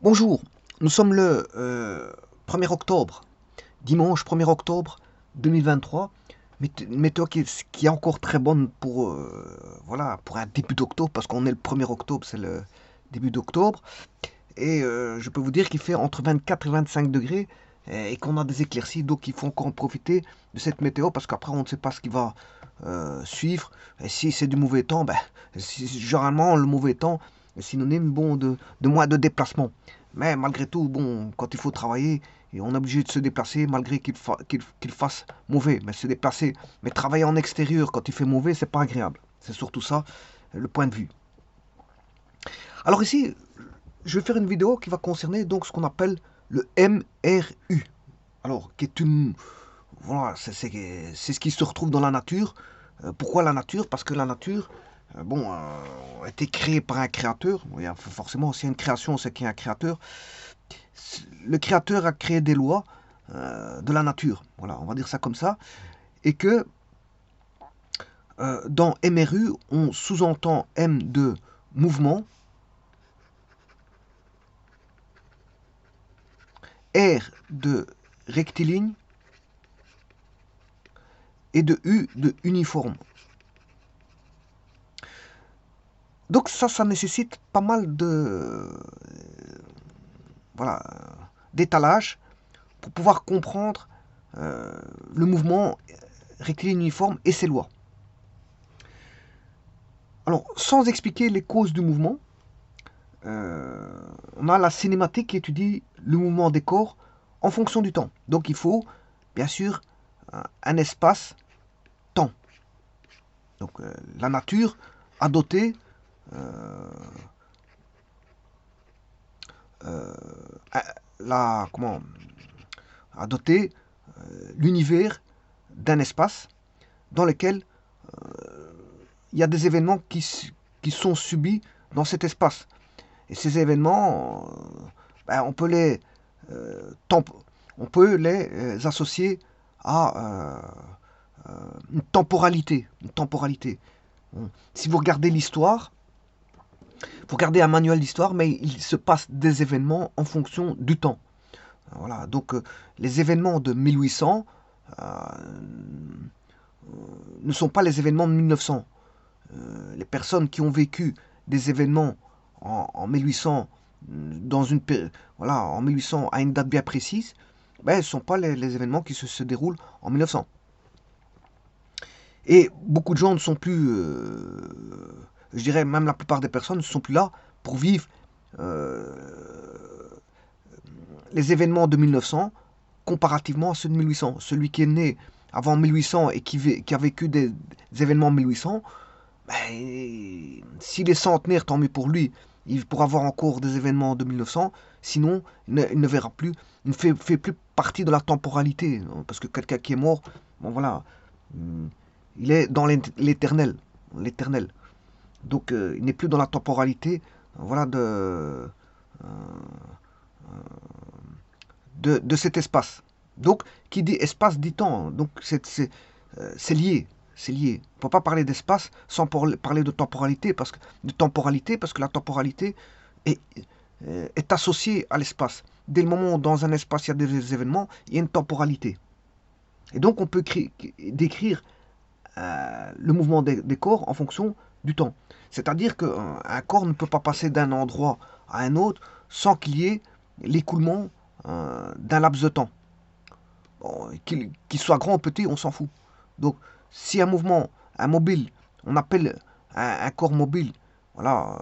Bonjour, nous sommes le 1er octobre, dimanche 1er octobre 2023, météo qui est encore très bonne pour, voilà, pour un début d'octobre, parce qu'on est le 1er octobre, c'est le début d'octobre, et je peux vous dire qu'il fait entre 24 et 25 degrés, et qu'on a des éclaircies, donc il faut encore en profiter de cette météo, parce qu'après on ne sait pas ce qui va suivre, et si c'est du mauvais temps, ben, généralement le mauvais temps est synonyme bon, de moins de déplacement. Mais malgré tout, bon, quand il faut travailler, et on est obligé de se déplacer malgré qu'il fasse mauvais. Mais se déplacer, mais travailler en extérieur quand il fait mauvais, c'est pas agréable. C'est surtout ça le point de vue. Alors ici, je vais faire une vidéo qui va concerner donc ce qu'on appelle le MRU. Alors, qui est une, voilà, c'est ce qui se retrouve dans la nature. Pourquoi la nature? Parce que la nature, a été créée par un créateur. Forcément, s'il y a une création, c'est qu'il y a un créateur. Le créateur a créé des lois de la nature. Voilà, on va dire ça comme ça. Et que dans MRU, on sous-entend M de mouvement, R de rectiligne et de U de uniforme. Donc ça nécessite pas mal de voilà, d'étalage pour pouvoir comprendre le mouvement rectiligne uniforme et ses lois. Alors, sans expliquer les causes du mouvement, on a la cinématique qui étudie le mouvement des corps en fonction du temps. Donc il faut, bien sûr, un espace-temps. Donc la nature a doté comment a doté l'univers d'un espace dans lequel il y a des événements qui sont subis dans cet espace. Et ces événements, on peut on peut les associer à une temporalité. Une temporalité. Si vous regardez l'histoire, vous regardez un manuel d'histoire, mais il se passe des événements en fonction du temps. Voilà, donc les événements de 1800 ne sont pas les événements de 1900. Les personnes qui ont vécu des événements en 1800 dans une voilà, en 1800 à une date bien précise, ce ne sont pas les événements qui se déroulent en 1900. Et beaucoup de gens ne sont plus, je dirais même la plupart des personnes ne sont plus là pour vivre les événements de 1900 comparativement à ceux de 1800. Celui qui est né avant 1800 et qui a vécu des événements en 1800, s'il est centenaire, tant mieux pour lui. Il pourra voir encore des événements de 1900. Sinon, il ne verra plus. Il ne fait plus partie de la temporalité. Parce que quelqu'un qui est mort, bon voilà, il est dans l'éternel. L'éternel. Donc, il n'est plus dans la temporalité, voilà, de cet espace. Donc, qui dit espace dit temps. Donc, c'est lié. C'est lié. On ne peut pas parler d'espace sans parler de temporalité, parce que la temporalité est associée à l'espace. Dès le moment où dans un espace il y a des événements, il y a une temporalité. Et donc on peut décrire le mouvement des corps en fonction du temps. C'est-à-dire qu'un corps ne peut pas passer d'un endroit à un autre sans qu'il y ait l'écoulement d'un laps de temps. Bon, qu'il soit grand ou petit, on s'en fout. Donc, si un mouvement, un mobile, on appelle un corps mobile, voilà,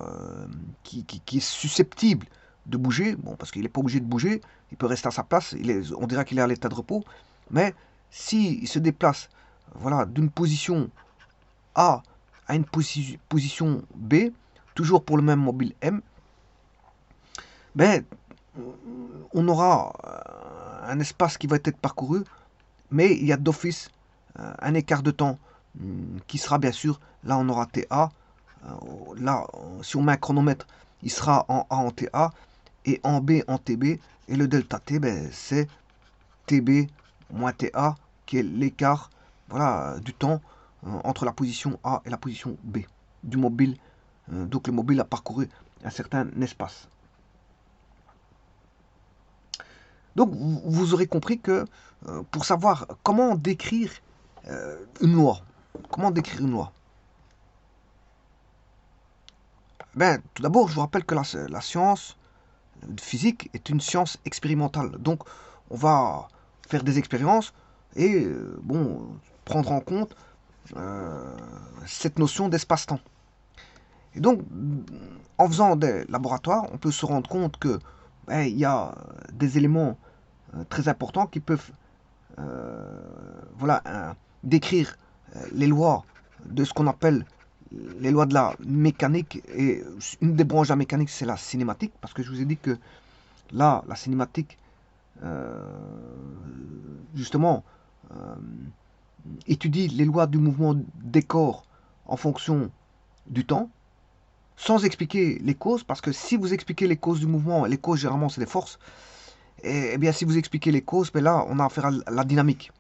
qui est susceptible de bouger, bon, parce qu'il n'est pas obligé de bouger, il peut rester à sa place, on dirait qu'il est à l'état de repos, mais s'il se déplace, voilà, d'une position A à une position B, toujours pour le même mobile M, ben, on aura un espace qui va être parcouru, mais il y a d'office un écart de temps qui sera bien sûr, là on aura TA, là si on met un chronomètre, il sera en A en TA et en B en TB, et le delta T, c'est TB moins TA, qui est l'écart, voilà, du temps entre la position A et la position B du mobile. Donc le mobile a parcouru un certain espace. Donc, vous aurez compris que pour savoir comment décrire une loi, ben, tout d'abord, je vous rappelle que la science physique est une science expérimentale. Donc, on va faire des expériences et bon, prendre en compte cette notion d'espace-temps. Et donc, en faisant des laboratoires, on peut se rendre compte que ben, il y a des éléments très importants qui peuvent voilà, décrire les lois de ce qu'on appelle les lois de la mécanique. Et une des branches de la mécanique, c'est la cinématique, parce que je vous ai dit que là, la cinématique, euh, justement, euh, étudie les lois du mouvement des corps en fonction du temps, sans expliquer les causes, parce que si vous expliquez les causes du mouvement, les causes généralement c'est des forces, et bien si vous expliquez les causes, ben là on a affaire à la dynamique,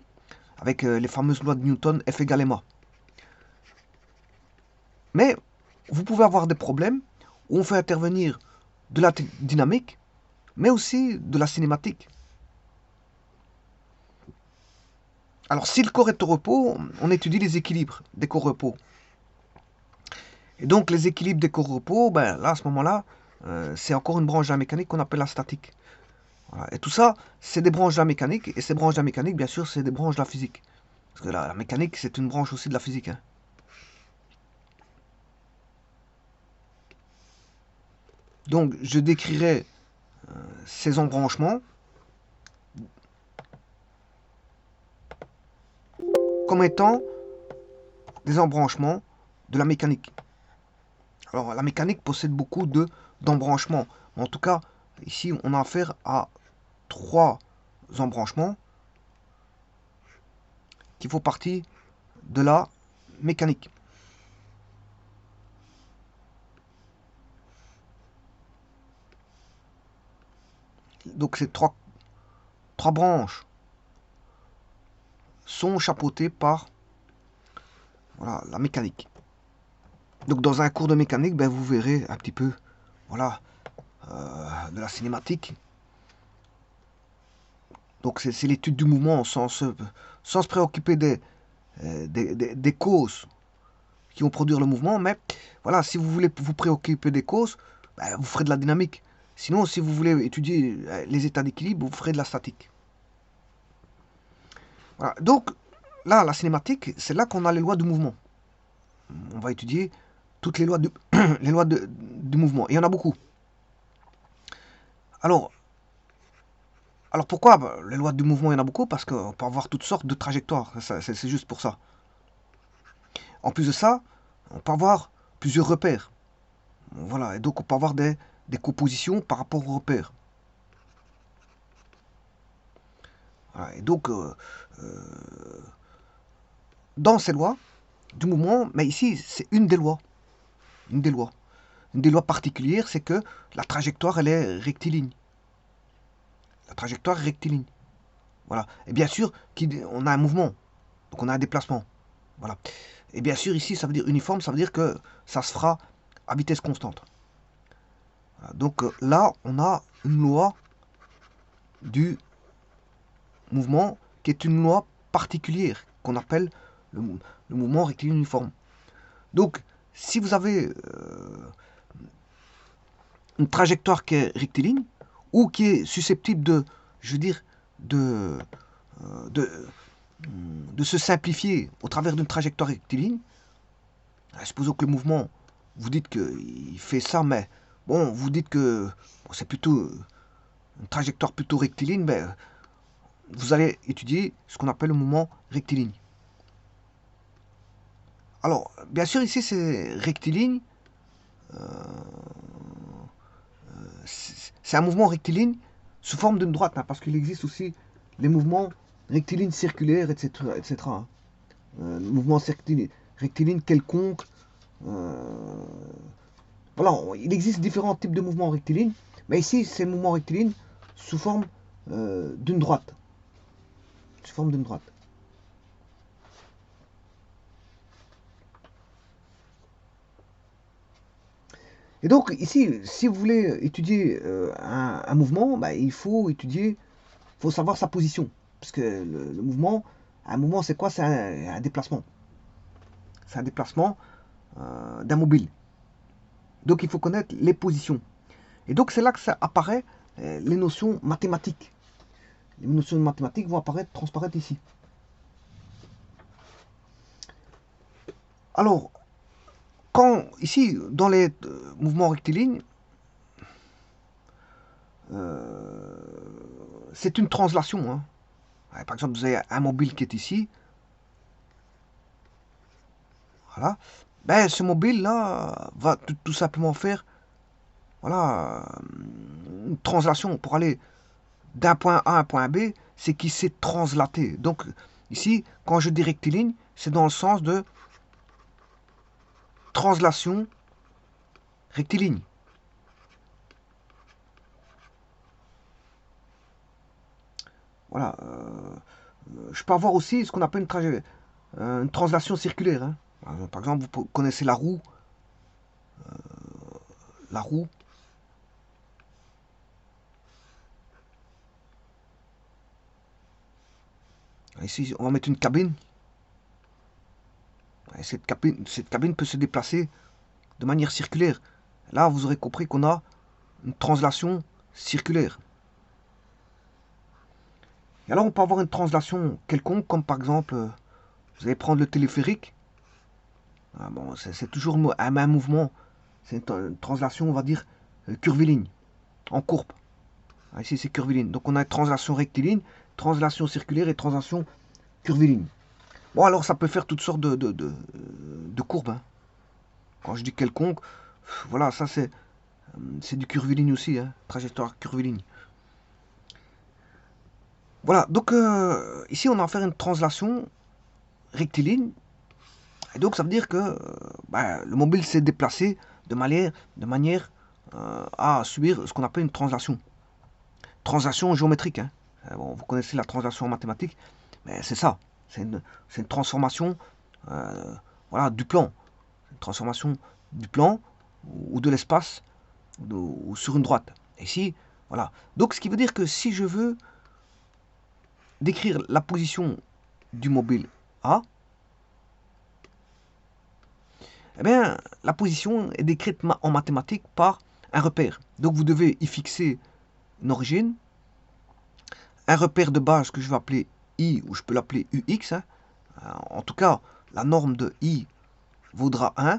avec les fameuses lois de Newton, F égale ma. Mais vous pouvez avoir des problèmes où on fait intervenir de la dynamique, mais aussi de la cinématique. Alors si le corps est au repos, on étudie les équilibres des corps repos. Et donc les équilibres des corps repos, ben là à ce moment-là, c'est encore une branche de la mécanique qu'on appelle la statique. Voilà. Et tout ça, c'est des branches de la mécanique, et ces branches de la mécanique, bien sûr, c'est des branches de la physique. Parce que la mécanique, c'est une branche aussi de la physique. Hein. Donc je décrirai ces embranchements comme étant des embranchements de la mécanique. Alors la mécanique possède beaucoup d'embranchements. En tout cas, ici on a affaire à 3 embranchements qui font partie de la mécanique. Donc ces trois branches sont chapeautées par voilà, la mécanique. Donc dans un cours de mécanique, ben, vous verrez un petit peu voilà, de la cinématique. Donc c'est l'étude du mouvement sans se préoccuper des causes qui vont produire le mouvement. Mais voilà, si vous voulez vous préoccuper des causes, ben, vous ferez de la dynamique. Sinon, si vous voulez étudier les états d'équilibre, vous ferez de la statique. Voilà. Donc là, la cinématique, c'est là qu'on a les lois du mouvement. On va étudier toutes les lois, les lois du mouvement. Et il y en a beaucoup. Alors, pourquoi les lois du mouvement, il y en a beaucoup? Parce qu'on peut avoir toutes sortes de trajectoires. C'est juste pour ça. En plus de ça, on peut avoir plusieurs repères. Voilà. Et donc, on peut avoir des compositions par rapport aux repères. Voilà. Et donc, dans ces lois du mouvement, mais ici, c'est une des lois. Une des lois. Une des lois particulières, c'est que la trajectoire, elle est rectiligne. La trajectoire est rectiligne. Voilà. Et bien sûr, on a un mouvement. Donc on a un déplacement. Voilà. Et bien sûr, ici, ça veut dire uniforme, ça veut dire que ça se fera à vitesse constante. Voilà. Donc là, on a une loi du mouvement qui est une loi particulière qu'on appelle le mouvement rectiligne uniforme. Donc, si vous avez une trajectoire qui est rectiligne ou qui est susceptible de, je veux dire, de, de, de se simplifier au travers d'une trajectoire rectiligne, supposons que le mouvement, vous dites qu'il fait ça, mais bon, vous dites que bon, c'est plutôt une trajectoire plutôt rectiligne, mais vous allez étudier ce qu'on appelle le mouvement rectiligne. Alors, bien sûr, ici, c'est rectiligne. C'est un mouvement rectiligne sous forme d'une droite, hein, parce qu'il existe aussi les mouvements rectilignes circulaires, etc. etc. Mouvement rectiligne quelconque. Voilà, il existe différents types de mouvements rectilignes, mais ici, c'est le mouvement rectiligne sous forme d'une droite. Sous forme d'une droite. Et donc, ici, si vous voulez étudier un mouvement, bah, il faut étudier faut savoir sa position. Parce que le mouvement, un mouvement, c'est quoi? C'est un déplacement. C'est un déplacement d'un mobile. Donc il faut connaître les positions. Et donc c'est là que ça apparaît les notions mathématiques. Les notions mathématiques vont apparaître, transparaître ici. Alors, quand ici, dans les mouvements rectilignes, c'est une translation. Hein. Par exemple, vous avez un mobile qui est ici. Voilà. Ben, ce mobile-là va tout simplement faire voilà, une translation pour aller d'un point A à un point B, c'est qu'il s'est translaté. Donc, ici, quand je dis rectiligne, c'est dans le sens de translation rectiligne. Voilà. Je peux avoir aussi ce qu'on appelle une translation circulaire. Hein. Par exemple, vous connaissez la roue. La roue. Ici, on va mettre une cabine. Et cette cabine peut se déplacer de manière circulaire. Là, vous aurez compris qu'on a une translation circulaire. Et alors, on peut avoir une translation quelconque, comme par exemple, vous allez prendre le téléphérique. Ah bon, c'est toujours un même mouvement. C'est une translation, on va dire, curviligne, en courbe. Ah, ici, c'est curviligne. Donc, on a une translation rectiligne, translation circulaire et translation curviligne. Bon, alors, ça peut faire toutes sortes de courbes. Hein. Quand je dis quelconque, voilà, ça, c'est du curviligne aussi, hein, trajectoire curviligne. Voilà, donc ici, on a affaire à une translation rectiligne. Et donc, ça veut dire que le mobile s'est déplacé de manière à subir ce qu'on appelle une translation. Translation géométrique. Hein. Bon, vous connaissez la translation en mathématiques, mais c'est ça. C'est une transformation voilà, du plan. Une transformation du plan ou de l'espace ou sur une droite. Et ici, voilà. Donc, ce qui veut dire que si je veux décrire la position du mobile A, eh bien, la position est décrite en mathématiques par un repère. Donc, vous devez y fixer une origine, un repère de base que je vais appeler I, ou je peux l'appeler UX. Hein. En tout cas, la norme de I vaudra 1,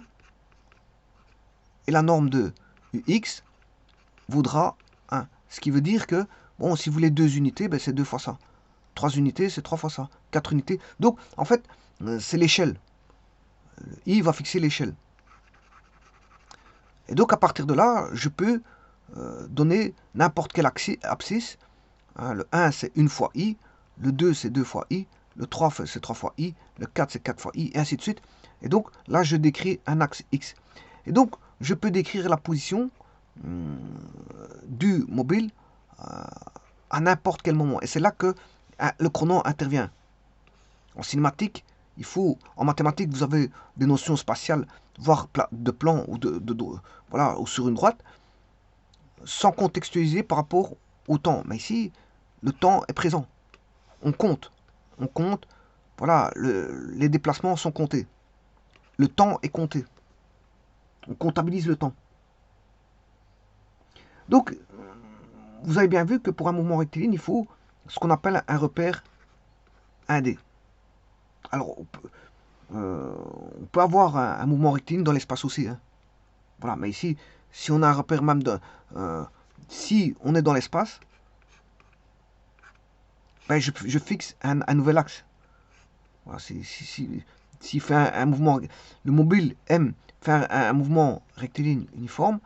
et la norme de UX vaudra 1. Ce qui veut dire que, bon, si vous voulez 2 unités, ben c'est 2 fois ça. 3 unités, c'est 3 fois ça. 4 unités. Donc, en fait, c'est l'échelle. I va fixer l'échelle. Et donc, à partir de là, je peux donner n'importe quel abscisse. Hein, le 1, c'est 1 fois I. Le 2, c'est 2 fois I. Le 3, c'est 3 fois I. Le 4, c'est 4 fois I. Et ainsi de suite. Et donc, là, je décris un axe X. Et donc, je peux décrire la position du mobile à n'importe quel moment. Et c'est là que le chrono intervient. En cinématique, en mathématiques, vous avez des notions spatiales, voire de plan ou voilà, ou sur une droite, sans contextualiser par rapport au temps. Mais ici, le temps est présent. On compte. On compte. Voilà, les déplacements sont comptés. Le temps est compté. On comptabilise le temps. Donc, vous avez bien vu que pour un mouvement rectiligne, il faut ce qu'on appelle un repère 1D. Alors, on peut avoir un mouvement rectiligne dans l'espace aussi. Hein. Voilà, mais ici, si on a un repère même si on est dans l'espace, ben je fixe un nouvel axe. Voilà, s'il fait un mouvement, le mobile aime faire un mouvement rectiligne uniforme,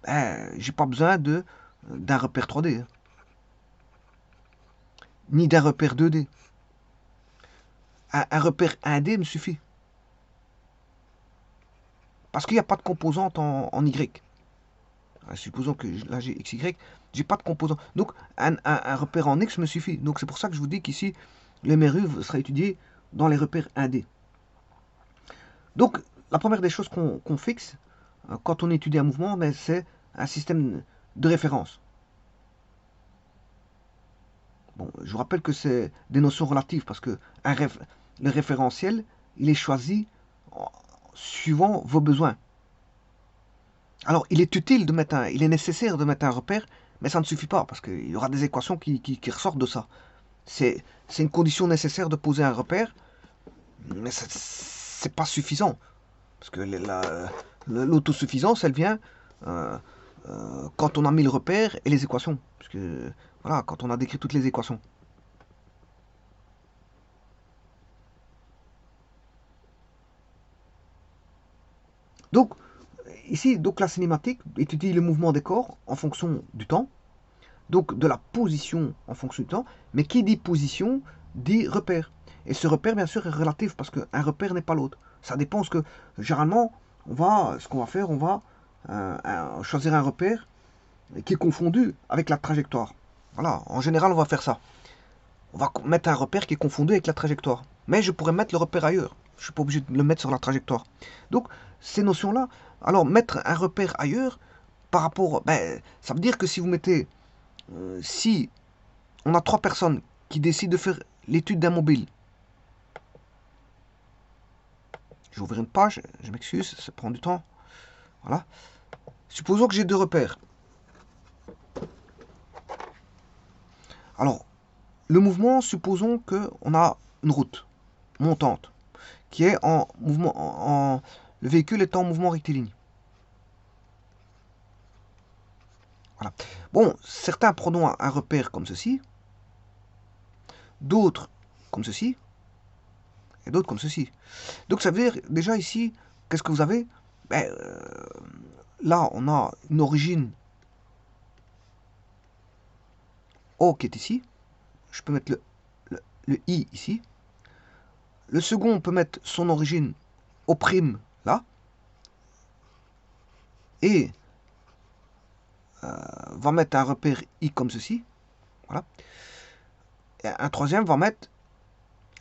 ben, j'ai pas besoin d'un repère 3D, hein, ni d'un repère 2D. Un repère 1D me suffit. Parce qu'il n'y a pas de composante en Y. Supposons que là j'ai XY, j'ai pas de composant. Donc un repère en X me suffit. Donc c'est pour ça que je vous dis qu'ici, le MRU sera étudié dans les repères 1D. Donc la première des choses qu'on fixe quand on étudie un mouvement, c'est un système de référence. Bon, je vous rappelle que c'est des notions relatives parce que le référentiel, il est choisi suivant vos besoins. Alors, il est utile de mettre il est nécessaire de mettre un repère, mais ça ne suffit pas parce qu'il y aura des équations qui ressortent de ça. C'est une condition nécessaire de poser un repère, mais c'est pas suffisant. Parce que l'autosuffisance, elle vient euh, quand on a mis le repère et les équations. Parce que, voilà, quand on a décrit toutes les équations. Donc, ici, donc la cinématique étudie le mouvement des corps en fonction du temps, donc de la position en fonction du temps, mais qui dit position dit repère. Et ce repère, bien sûr, est relatif parce qu'un repère n'est pas l'autre. Ça dépend ce que, généralement, ce qu'on va faire, on va choisir un repère qui est confondu avec la trajectoire. Voilà, en général, on va faire ça. On va mettre un repère qui est confondu avec la trajectoire. Mais je pourrais mettre le repère ailleurs. Je ne suis pas obligé de le mettre sur la trajectoire. Donc, ces notions-là, alors mettre un repère ailleurs, par rapport, ben, ça veut dire que si vous mettez, si on a trois personnes qui décident de faire l'étude d'un mobile, je vais ouvrir une page, je m'excuse, ça prend du temps. Voilà. Supposons que j'ai deux repères. Alors, le mouvement, supposons qu'on a une route montante qui est en mouvement, le véhicule est en mouvement rectiligne. Voilà. Bon, certains prendront un repère comme ceci, d'autres comme ceci, et d'autres comme ceci. Donc ça veut dire, déjà ici, qu'est-ce que vous avez? Ben, là, on a une origine O qui est ici. Je peux mettre le I ici. Le second, on peut mettre son origine O' là. Et va mettre un repère I comme ceci. Voilà. Et un troisième va mettre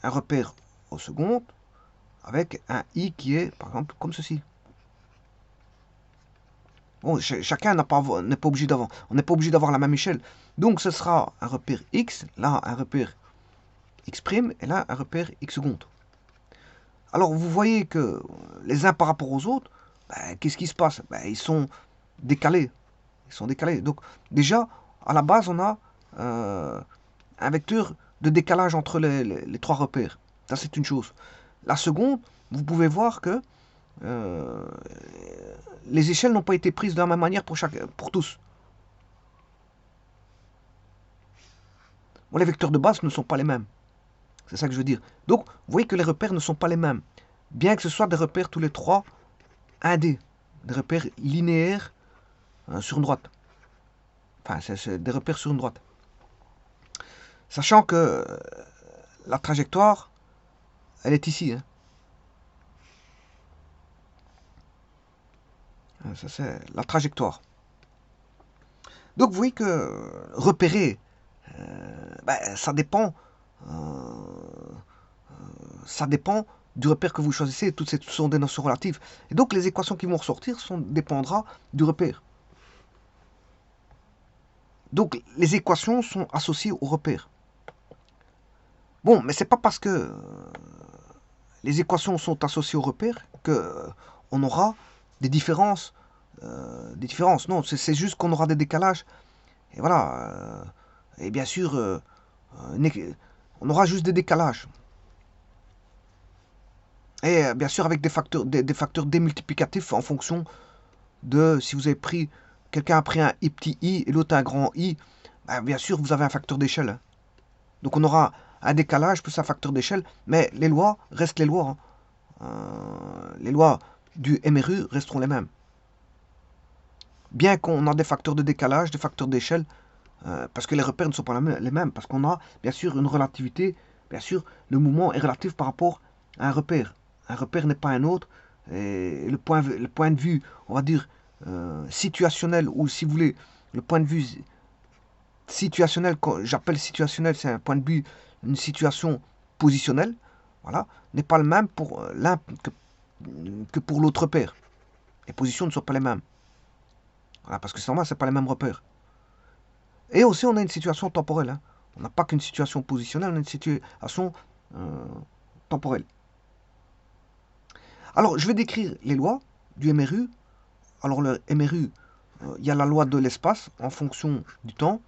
un repère au second avec un I qui est, par exemple, comme ceci. Bon, chacun n'est pas obligé d'avoir, on n'est pas obligé d'avoir la même échelle. Donc ce sera un repère X, là un repère X', et là un repère X seconde. Alors vous voyez que les uns par rapport aux autres, ben, qu'est-ce qui se passe? Ben, ils sont décalés. Ils sont décalés. Donc déjà, à la base, on a un vecteur de décalage entre les trois repères. Ça, c'est une chose. La seconde, vous pouvez voir que les échelles n'ont pas été prises de la même manière pour tous. Bon, les vecteurs de base ne sont pas les mêmes. C'est ça que je veux dire. Donc, vous voyez que les repères ne sont pas les mêmes. Bien que ce soit des repères tous les trois 1D. Des repères linéaires sur une droite. Enfin, c'est des repères sur une droite. Sachant que la trajectoire, elle est ici. Hein. Ça, c'est la trajectoire. Donc, vous voyez que repérer, ben, ça dépend du repère que vous choisissez. Toutes ces sont des notions relatives. Et donc, les équations qui vont ressortir dépendra du repère. Donc, les équations sont associées au repère. Bon, mais c'est pas parce que les équations sont associées au repère que on aura des différences. Non, c'est juste qu'on aura des décalages. Et voilà. Et bien sûr, on aura juste des décalages. Et bien sûr, avec des facteurs démultiplicatifs en fonction de si vous avez pris. Quelqu'un a pris un petit i et l'autre un grand i. Ben, bien sûr, vous avez un facteur d'échelle. Donc on aura un décalage plus un facteur d'échelle. Mais les lois restent les lois. Hein. Les lois du MRU resteront les mêmes. Bien qu'on a des facteurs de décalage, des facteurs d'échelle, parce que les repères ne sont pas les mêmes, parce qu'on a bien sûr une relativité, bien sûr le mouvement est relatif par rapport à un repère. Un repère n'est pas un autre, et le point de vue, on va dire, situationnel, ou si vous voulez, le point de vue situationnel, j'appelle situationnel, c'est un point de vue, une situation positionnelle, voilà, n'est pas le même pour l'un que pour l'autre repère. Les positions ne sont pas les mêmes. Voilà, parce que c'est normal, c'est pas les mêmes repères. Et aussi, on a une situation temporelle. Hein. On n'a pas qu'une situation positionnelle, on a une situation temporelle. Alors, je vais décrire les lois du MRU. Alors, le MRU, il y a la loi de l'espace en fonction du temps.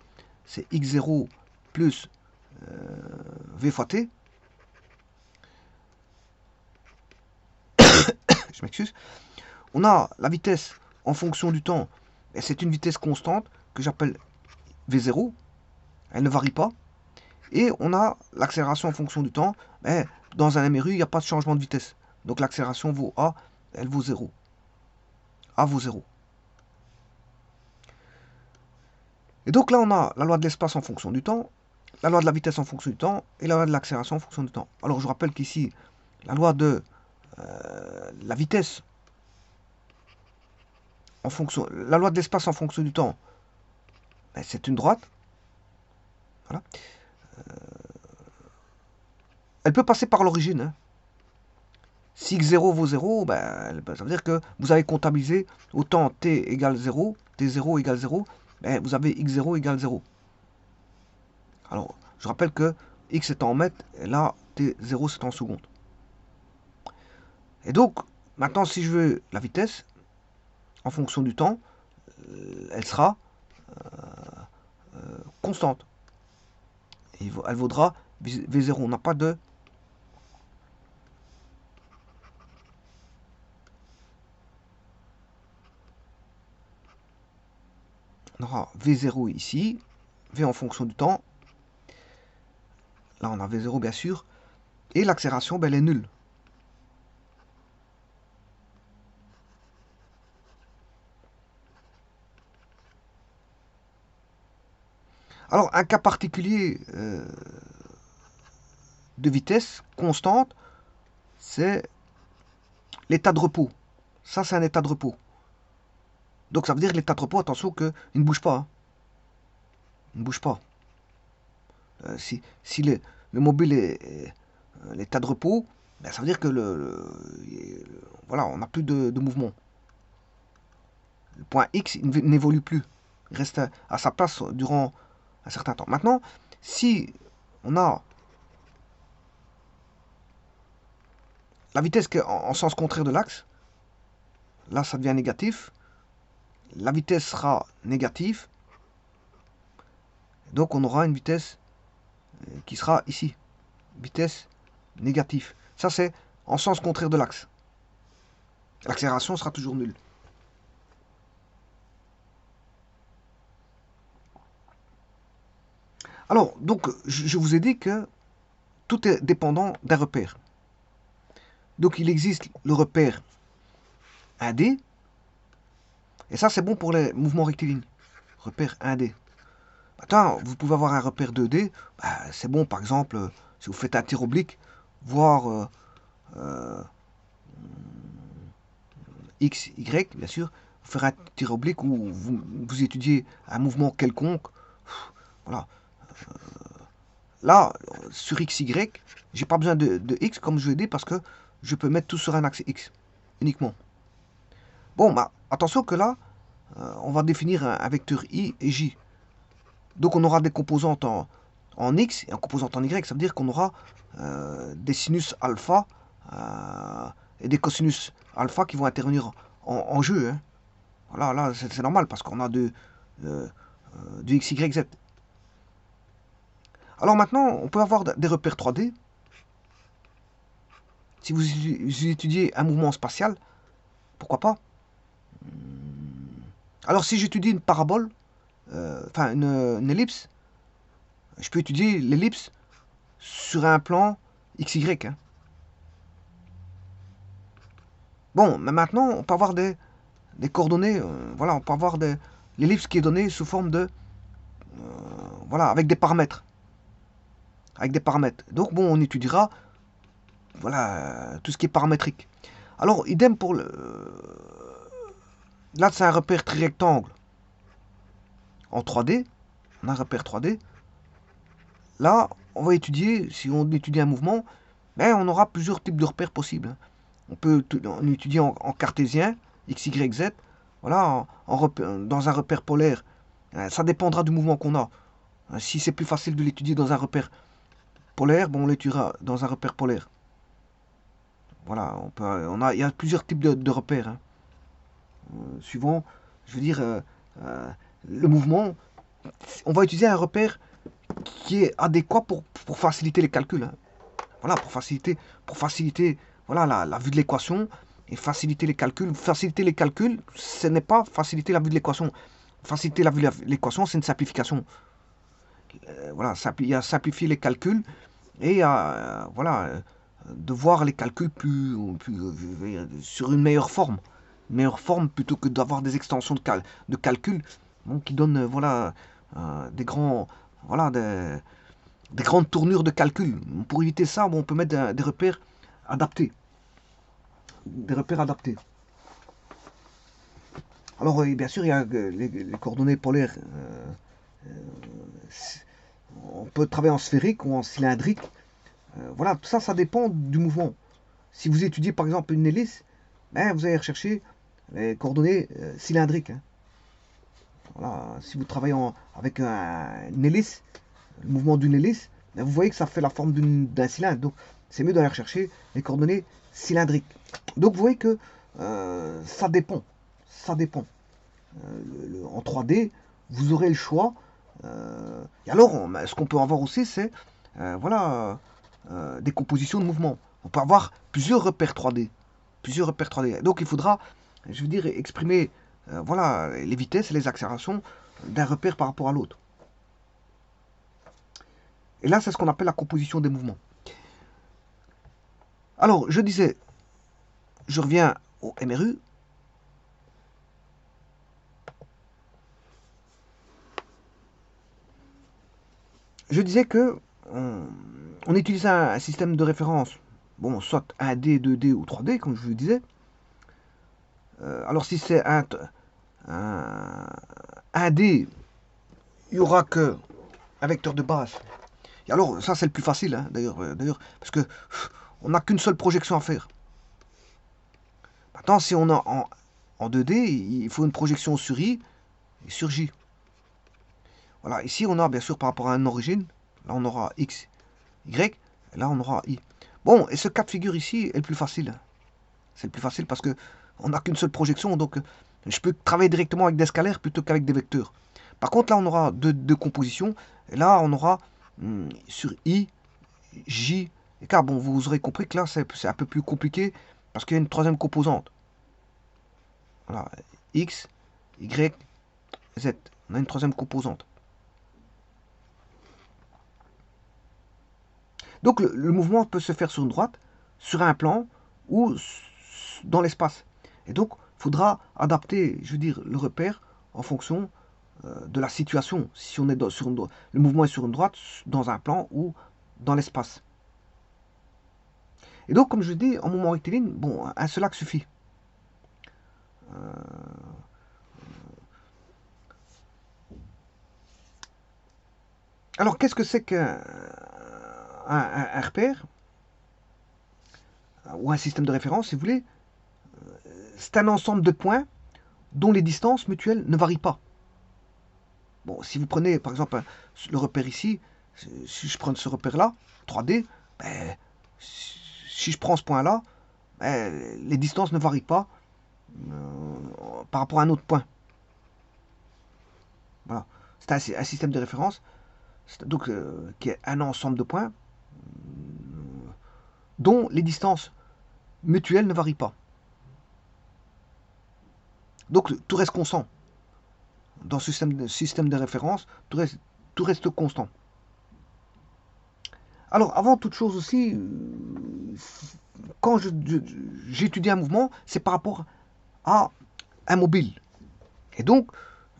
C'est x0 plus v fois t. Je m'excuse. On a la vitesse en fonction du temps. Et c'est une vitesse constante que j'appelle v0. Elle ne varie pas. Et on a l'accélération en fonction du temps. Mais dans un MRU, il n'y a pas de changement de vitesse. Donc l'accélération vaut A, elle vaut 0. A vaut 0. Et donc là, on a la loi de l'espace en fonction du temps, la loi de la vitesse en fonction du temps, et la loi de l'accélération en fonction du temps. Alors je vous rappelle qu'ici, la loi de la vitesse en fonction, la loi de l'espace en fonction du temps, ben, c'est une droite. Voilà. Elle peut passer par l'origine. Hein. Si x0 vaut 0, ben, ça veut dire que vous avez comptabilisé autant t égale 0, t0 égale 0, ben, vous avez x0 égale 0. Alors, je rappelle que x est en mètres, et là, t0 c'est en secondes. Et donc, maintenant, si je veux la vitesse, en fonction du temps, elle sera constante. Et elle vaudra v0. On n'a pas de... On aura v0 ici, v en fonction du temps. Là, on a v0, bien sûr. Et l'accélération, ben, elle est nulle. Alors, un cas particulier de vitesse constante, c'est l'état de repos. Ça, c'est un état de repos. Donc, ça veut dire l'état de repos, attention, qu'il ne bouge pas. Hein. Il ne bouge pas. Si le mobile est l'état de repos, ben, ça veut dire que voilà, on n'a plus de mouvement. Le point X n'évolue plus. Il reste à sa place durant un certain temps. Maintenant, si on a la vitesse qui est en sens contraire de l'axe, là ça devient négatif. La vitesse sera négative. Donc on aura une vitesse qui sera ici. Vitesse négative. Ça c'est en sens contraire de l'axe. L'accélération sera toujours nulle. Alors, donc, je vous ai dit que tout est dépendant d'un repère. Donc, il existe le repère 1D. Et ça, c'est bon pour les mouvements rectilignes. Repère 1D. Maintenant, vous pouvez avoir un repère 2D. Bah, c'est bon, par exemple, si vous faites un tir oblique, voir X, Y, bien sûr. Vous ferez un tir oblique où vous étudiez un mouvement quelconque. Voilà. Là, sur XY, j'ai pas besoin de X comme je l'ai dit parce que je peux mettre tout sur un axe X uniquement. Bon, bah, attention que là, on va définir un vecteur I et J. Donc on aura des composantes en X et en composantes en Y. Ça veut dire qu'on aura des sinus alpha et des cosinus alpha qui vont intervenir en jeu. Hein. Voilà, là, c'est normal parce qu'on a du X, Y, Z. Alors maintenant, on peut avoir des repères 3D. Si vous étudiez un mouvement spatial, pourquoi pas. Alors si j'étudie une parabole, enfin une ellipse, je peux étudier l'ellipse sur un plan XY. Hein. Bon, mais maintenant, on peut avoir des coordonnées, voilà, on peut avoir l'ellipse qui est donnée sous forme de, voilà, avec des paramètres. Avec des paramètres. Donc bon, on étudiera, voilà, tout ce qui est paramétrique. Alors, idem pour le... Là, c'est un repère trirectangle en 3D. On a un repère 3D. Là, on va étudier, si on étudie un mouvement, ben, on aura plusieurs types de repères possibles. On peut étudier en cartésien, X, Y, Z. Voilà, dans un repère polaire. Ça dépendra du mouvement qu'on a. Si c'est plus facile de l'étudier dans un repère polaire, bon, on l'étudiera dans un repère polaire. Voilà, il y a plusieurs types de repères, hein. Suivant, je veux dire, le mouvement, on va utiliser un repère qui est adéquat pour faciliter les calculs, hein. Voilà, pour faciliter voilà, la vue de l'équation et faciliter les calculs. Faciliter les calculs, ce n'est pas faciliter la vue de l'équation. Faciliter la vue de l'équation, c'est une simplification. Voilà, il y a simplifier les calculs et voilà, de voir les calculs sur une meilleure forme. Une meilleure forme plutôt que d'avoir des extensions de calcul bon, qui donnent voilà, des grands. Voilà, des grandes tournures de calcul. Pour éviter ça, bon, on peut mettre des repères adaptés. Des repères adaptés. Alors, bien sûr, il y a les coordonnées polaires. On peut travailler en sphérique ou en cylindrique. Voilà, tout ça, ça dépend du mouvement. Si vous étudiez par exemple une hélice, ben, vous allez rechercher les coordonnées cylindriques, hein. Voilà, si vous travaillez avec une hélice, le mouvement d'une hélice, ben, vous voyez que ça fait la forme d'un cylindre. Donc, c'est mieux d'aller rechercher les coordonnées cylindriques. Donc, vous voyez que ça dépend. Ça dépend. En 3D, vous aurez le choix. Et alors, ce qu'on peut avoir aussi, c'est voilà, des compositions de mouvements. On peut avoir plusieurs repères 3D. Plusieurs repères 3D. Donc, il faudra, je veux dire, exprimer voilà, les vitesses et les accélérations d'un repère par rapport à l'autre. Et là, c'est ce qu'on appelle la composition des mouvements. Alors, je disais, je reviens au MRU. Je disais que on utilise un système de référence, bon, soit 1D, 2D ou 3D, comme je vous le disais. Alors, si c'est un 1D, il n'y aura que un vecteur de base. Et alors, ça, c'est le plus facile, hein, d'ailleurs, parce que on n'a qu'une seule projection à faire. Maintenant, si on a en 2D, il faut une projection sur I et sur J. Voilà, ici, on a, bien sûr, par rapport à une origine, là, on aura X, Y, et là, on aura I. Bon, et ce cas de figure ici est le plus facile. C'est le plus facile parce que on n'a qu'une seule projection, donc je peux travailler directement avec des scalaires plutôt qu'avec des vecteurs. Par contre, là, on aura deux compositions, et là, on aura sur I, J, et car bon, vous aurez compris que là, c'est un peu plus compliqué parce qu'il y a une troisième composante. Voilà, X, Y, Z. On a une troisième composante. Donc le mouvement peut se faire sur une droite, sur un plan ou dans l'espace. Et donc, il faudra adapter, je veux dire, le repère en fonction de la situation. Si on est le mouvement est sur une droite, dans un plan ou dans l'espace. Et donc, comme je dis, en mouvement rectiligne, bon, un seul axe suffit. Alors, qu'est-ce que c'est qu'un repère ou un système de référence, si vous voulez? C'est un ensemble de points dont les distances mutuelles ne varient pas. Bon, si vous prenez par exemple le repère ici, si je prends ce repère-là, 3D, ben, si je prends ce point-là, ben, les distances ne varient pas par rapport à un autre point. Voilà. C'est un système de référence donc, qui est un ensemble de points dont les distances mutuelles ne varient pas. Donc tout reste constant. Dans ce système de référence, tout reste constant. Alors, avant toute chose aussi, quand j'étudie un mouvement, c'est par rapport à un mobile. Et donc,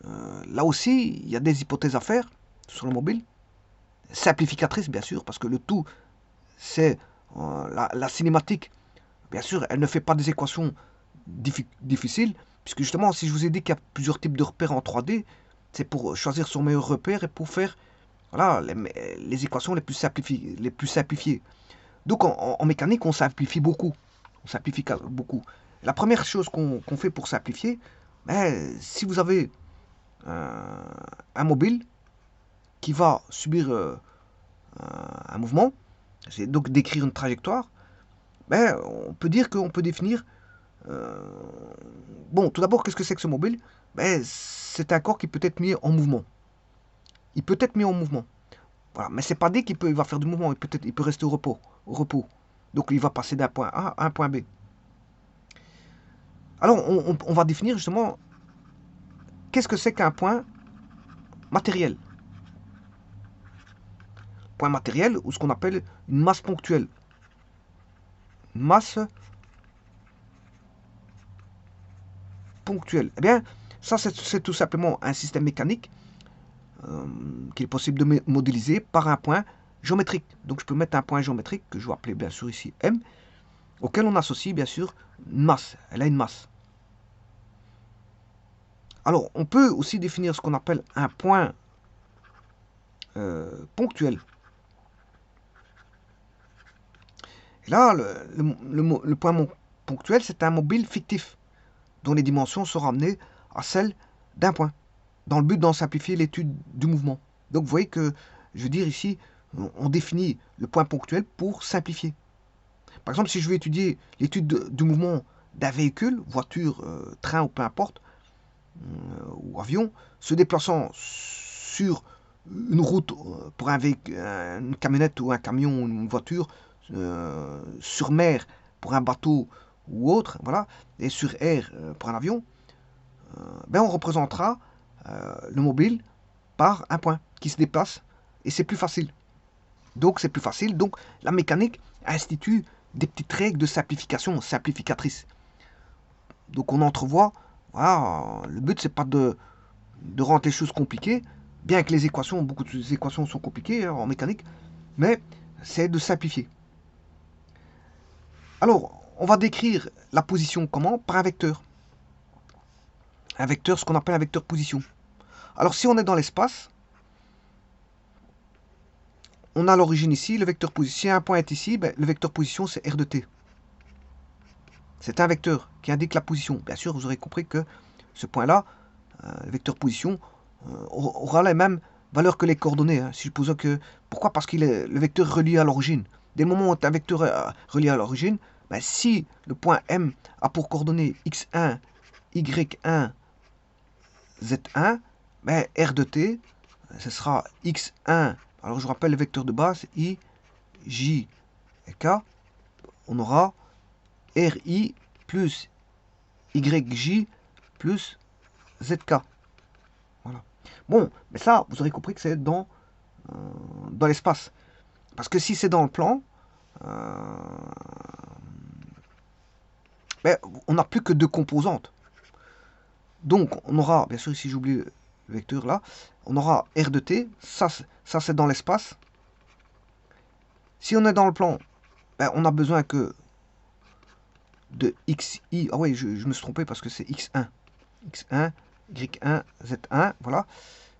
là aussi, il y a des hypothèses à faire sur le mobile. Simplificatrices, bien sûr, parce que le tout, c'est la cinématique. Bien sûr, elle ne fait pas des équations difficiles, puisque justement, si je vous ai dit qu'il y a plusieurs types de repères en 3D, c'est pour choisir son meilleur repère et pour faire voilà, les équations les plus simplifiées. Donc en mécanique, on simplifie beaucoup. On simplifie beaucoup. La première chose qu'on fait pour simplifier, ben, si vous avez un mobile qui va subir un mouvement, c'est donc décrire une trajectoire, ben, on peut dire qu'on peut définir... bon, tout d'abord, qu'est-ce que c'est que ce mobile? Ben, c'est un corps qui peut être mis en mouvement. Il peut être mis en mouvement. Voilà. Mais c'est pas dit il va faire du mouvement, il peut rester au repos, au repos. Donc il va passer d'un point A à un point B. Alors on va définir justement qu'est-ce que c'est qu'un point matériel. Point matériel ou ce qu'on appelle une masse ponctuelle. Une masse ponctuelle. Eh bien, ça c'est tout simplement un système mécanique qu'il est possible de modéliser par un point géométrique. Donc je peux mettre un point géométrique que je vais appeler bien sûr ici M, auquel on associe bien sûr une masse. Elle a une masse. Alors on peut aussi définir ce qu'on appelle un point ponctuel. Et là, le point ponctuel, c'est un mobile fictif dont les dimensions sont ramenées à celles d'un point, dans le but d'en simplifier l'étude du mouvement. Donc vous voyez que, je veux dire ici, on définit le point ponctuel pour simplifier. Par exemple, si je veux étudier l'étude du mouvement d'un véhicule, voiture, train ou peu importe, ou avion, se déplaçant sur une route pour un véhicule, une camionnette ou un camion ou une voiture, sur mer pour un bateau ou autre, voilà, et sur air pour un avion, ben on représentera le mobile par un point qui se déplace et c'est plus facile. Donc c'est plus facile. Donc la mécanique institue des petites règles de simplification, simplificatrices. Donc on entrevoit, voilà, le but c'est pas de rendre les choses compliquées, bien que les équations, beaucoup de équations sont compliquées hein, en mécanique, mais c'est de simplifier. Alors, on va décrire la position comment? Par un vecteur. Un vecteur, ce qu'on appelle un vecteur position. Alors, si on est dans l'espace, on a l'origine ici, le vecteur position. Si un point est ici, ben, le vecteur position, c'est R de t. C'est un vecteur qui indique la position. Bien sûr, vous aurez compris que ce point-là, le vecteur position, aura la même valeur que les coordonnées. Hein. Si je pose que... Pourquoi? Parce qu'il est le vecteur relié à l'origine. Dès le moment où un vecteur relié à l'origine, ben, si le point M a pour coordonnées x1, y1, z1, ben, R de t, ce sera x1. Alors je vous rappelle le vecteur de base, i, j et k. On aura ri plus yj plus zk. Voilà. Bon, mais ça, vous aurez compris que c'est dans l'espace. Parce que si c'est dans le plan, ben, on n'a plus que deux composantes. Donc, on aura, bien sûr, ici j'oublie le vecteur là, on aura R de t, ça c'est dans l'espace. Si on est dans le plan, ben, on a besoin que de xi, ah oui, je me suis trompé parce que c'est x1, x1, y1, z1, voilà.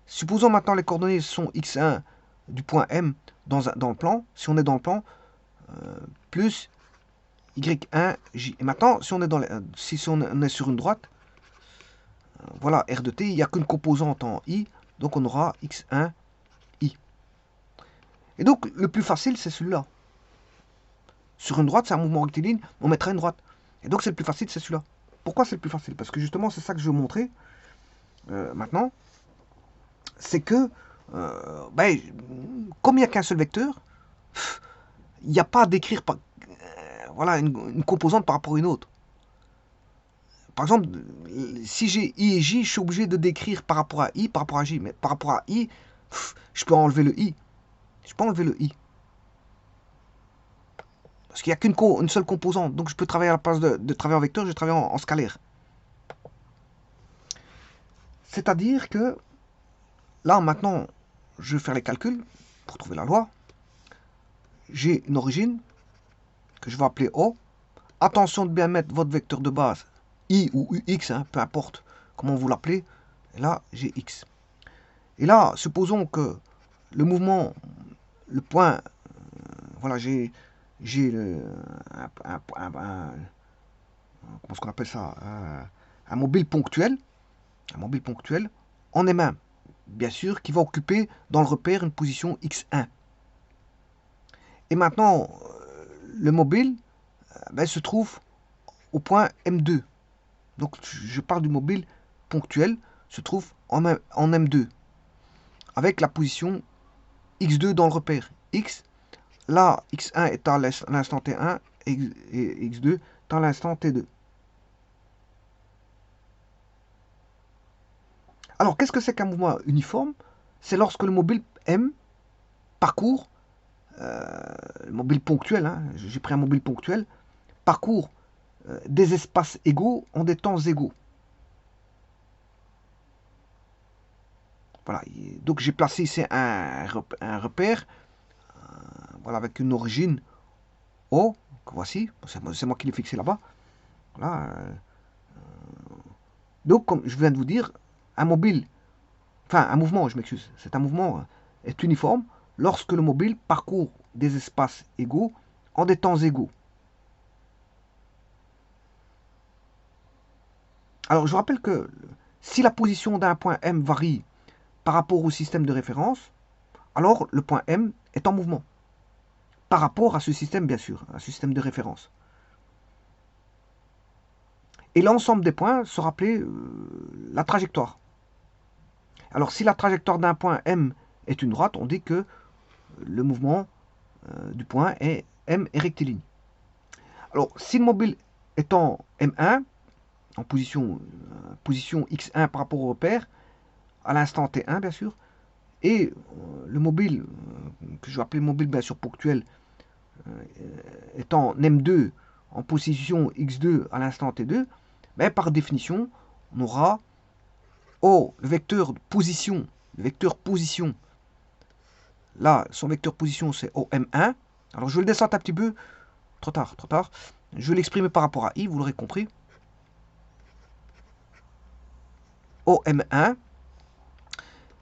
Supposons maintenant les coordonnées sont x1 du point M dans le plan, si on est dans le plan, plus y1, j. Et maintenant, si on est sur une droite, voilà, R de t, il n'y a qu'une composante en i, donc on aura x1, i. Et donc, le plus facile, c'est celui-là. Sur une droite, c'est un mouvement rectiligne, on mettra une droite. Et donc, c'est le plus facile, c'est celui-là. Pourquoi c'est le plus facile? Parce que justement, c'est ça que je veux montrer maintenant. C'est que, ben, comme il n'y a qu'un seul vecteur, il n'y a pas à décrire voilà, une composante par rapport à une autre. Par exemple, si j'ai I et J, je suis obligé de décrire par rapport à I, par rapport à J. Mais par rapport à I, je peux enlever le I. Je peux enlever le I. Parce qu'il n'y a qu'une seule composante. Donc je peux travailler à la place de travailler en vecteur, je travaille en scalaire. C'est-à-dire que là, maintenant, je vais faire les calculs pour trouver la loi. J'ai une origine que je vais appeler O. Attention de bien mettre votre vecteur de base, I ou UX, hein, peu importe comment vous l'appelez. Et là, j'ai X. Et là, supposons que le mouvement, le point, voilà, j'ai comment est-ce qu'on appelle ça, un mobile ponctuel en M1. bien sûr, qui va occuper dans le repère une position x1. Et maintenant, le mobile se trouve au point M2. Donc je parle du mobile ponctuel, se trouve en M2, avec la position x2 dans le repère x. Là, x1 est à l'instant t1 et x2 est à l'instant t2. Alors, qu'est-ce que c'est qu'un mouvement uniforme? C'est lorsque le mobile M parcourt, le mobile ponctuel, hein, j'ai pris un mobile ponctuel, parcourt des espaces égaux en des temps égaux. Voilà, donc j'ai placé ici un repère, voilà, avec une origine O, que voici, c'est moi qui l'ai fixé là-bas. Voilà, donc, comme je viens de vous dire, un mobile, enfin un mouvement, je m'excuse, c'est un mouvement est uniforme lorsque le mobile parcourt des espaces égaux en des temps égaux. Alors, je rappelle que si la position d'un point M varie par rapport au système de référence, alors le point M est en mouvement. Par rapport à ce système, bien sûr, un système de référence. Et l'ensemble des points sera appelé la trajectoire. Alors, si la trajectoire d'un point M est une droite, on dit que le mouvement du point est M est rectiligne. Alors, si le mobile est en M1, en position X1 par rapport au repère, à l'instant T1, bien sûr, et le mobile, que je vais appeler mobile bien sûr ponctuel, est en M2 en position X2 à l'instant T2, mais par définition, on aura le vecteur position, là, son vecteur position, c'est OM1. Alors, je vais le descendre un petit peu, trop tard. Je vais l'exprimer par rapport à I, vous l'aurez compris. OM1.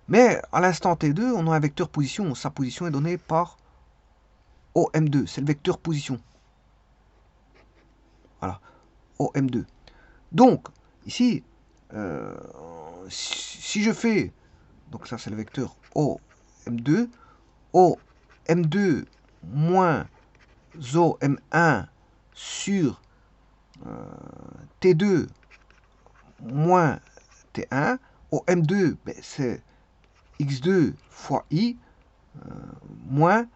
Mais à l'instant T2, on a un vecteur position. Sa position est donnée par OM2. C'est le vecteur position. Voilà. OM2. Donc, ici, si je fais, donc ça c'est le vecteur OM2, OM2 moins OM1 sur T2 moins T1, OM2, ben, c'est X2 fois I moins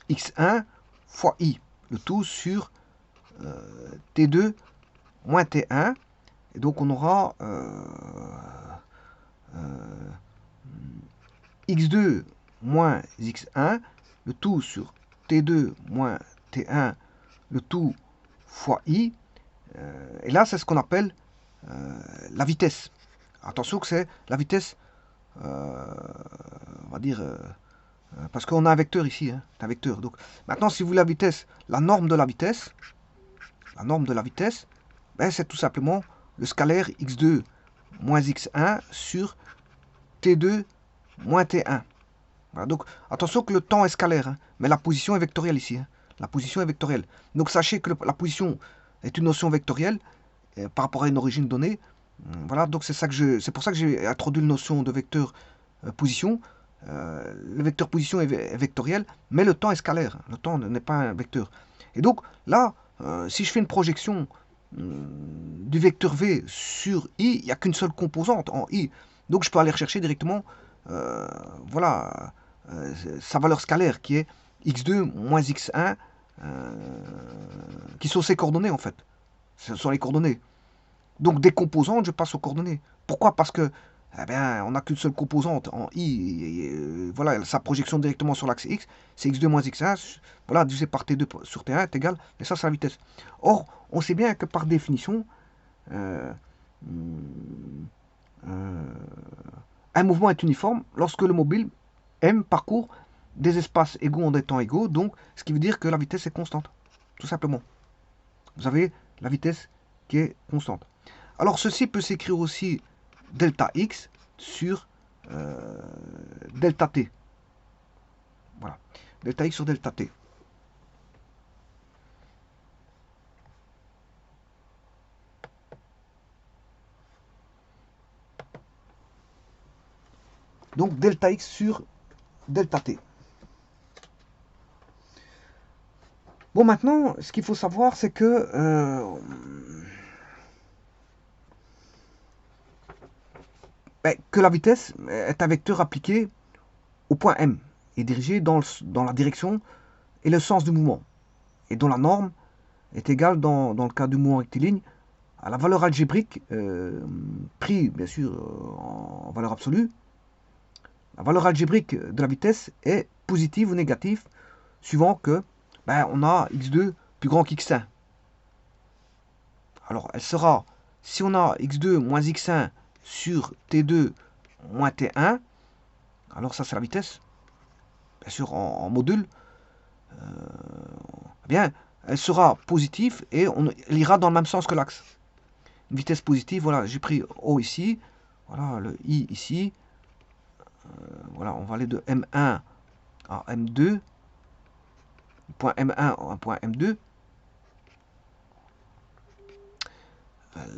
X1 fois I, le tout sur T2 moins T1, et donc on aura X2 moins X1, le tout sur T2 moins T1, le tout fois I, et là c'est ce qu'on appelle la vitesse. Attention que c'est la vitesse, on va dire, parce qu'on a un vecteur ici, hein, un vecteur. Donc maintenant, si vous voulez la vitesse, la norme de la vitesse, ben, c'est tout simplement le scalaire x2 moins x1 sur t2 moins t1. Voilà, donc attention que le temps est scalaire, hein, mais la position est vectorielle ici. Hein, la position est vectorielle. Donc sachez que la position est une notion vectorielle par rapport à une origine donnée. Voilà, donc c'est pour ça que j'ai introduit une notion de vecteur position. Le vecteur position est vectoriel, mais le temps est scalaire. Le temps n'est pas un vecteur. Et donc là, si je fais une projection du vecteur v sur i, il n'y a qu'une seule composante en i. Donc je peux aller rechercher directement voilà, sa valeur scalaire qui est x2 moins x1, qui sont ses coordonnées en fait. Ce sont les coordonnées. Donc des composantes, je passe aux coordonnées. Pourquoi? Parce que eh bien, on n'a qu'une seule composante en i. Voilà, sa projection directement sur l'axe x, c'est x2 moins x1, voilà, divisé par t2 sur t1 est égal, et ça c'est la vitesse. Or, on sait bien que par définition, euh, euh, un mouvement est uniforme lorsque le mobile m parcourt des espaces égaux en des temps égaux, donc ce qui veut dire que la vitesse est constante, tout simplement. Vous avez la vitesse qui est constante. Alors ceci peut s'écrire aussi delta x sur delta t. Voilà. Delta x sur delta t. Donc delta x sur delta t. Bon, maintenant, ce qu'il faut savoir, c'est que la vitesse est un vecteur appliqué au point M et dirigé dans la direction et le sens du mouvement, et dont la norme est égale, dans le cas du mouvement rectiligne, à la valeur algébrique prise, bien sûr, en valeur absolue. La valeur algébrique de la vitesse est positive ou négative, suivant que on a x2 plus grand qu'x1. Alors, elle sera, si on a x2 moins x1 sur t2 moins t1, alors ça c'est la vitesse, bien sûr en module, bien, elle sera positive et elle ira dans le même sens que l'axe. Une vitesse positive, voilà, j'ai pris O ici, voilà, le I ici, voilà, on va aller de M1 à M2, point M1 à point M2,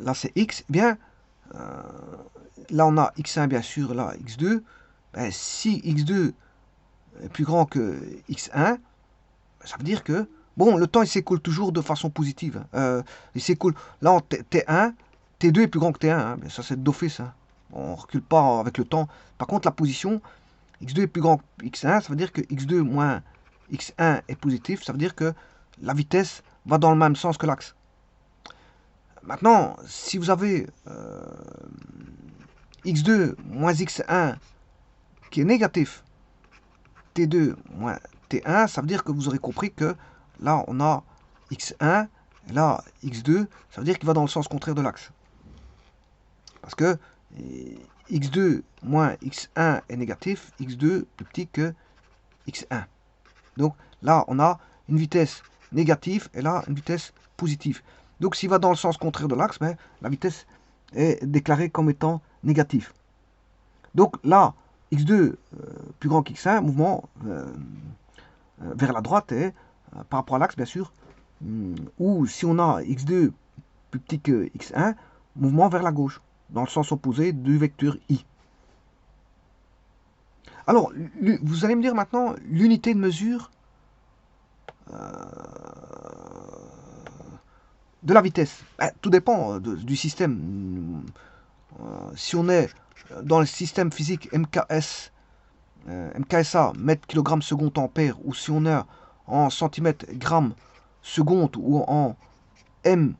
là c'est X, bien, là on a X1 bien sûr, là X2, si X2 est plus grand que X1, ça veut dire que, bon, le temps il s'écoule toujours de façon positive. Il s'écoule, là en T1, T2 est plus grand que T1, hein, ça c'est d'office. Hein. On ne recule pas avec le temps. Par contre, la position, X2 est plus grand que X1, ça veut dire que X2 moins X1 est positif, ça veut dire que la vitesse va dans le même sens que l'axe. Maintenant, si vous avez X2 moins X1 qui est négatif, T2 moins T1, ça veut dire que vous aurez compris que là, on a X1, et là, X2, ça veut dire qu'il va dans le sens contraire de l'axe. Parce que X2 moins X1 est négatif, X2 plus petit que X1. Donc là, on a une vitesse négative et là, une vitesse positive. Donc s'il va dans le sens contraire de l'axe, la vitesse est déclarée comme étant négative. Donc là, X2 plus grand qu'X1, mouvement vers la droite et par rapport à l'axe, bien sûr. Ou si on a X2 plus petit que X1, mouvement vers la gauche, dans le sens opposé du vecteur I. Alors, vous allez me dire maintenant l'unité de mesure de la vitesse. Tout dépend du système. Si on est dans le système physique MKS, MKSA, mètre kilogramme seconde ampère, ou si on est en centimètres gramme seconde ou en M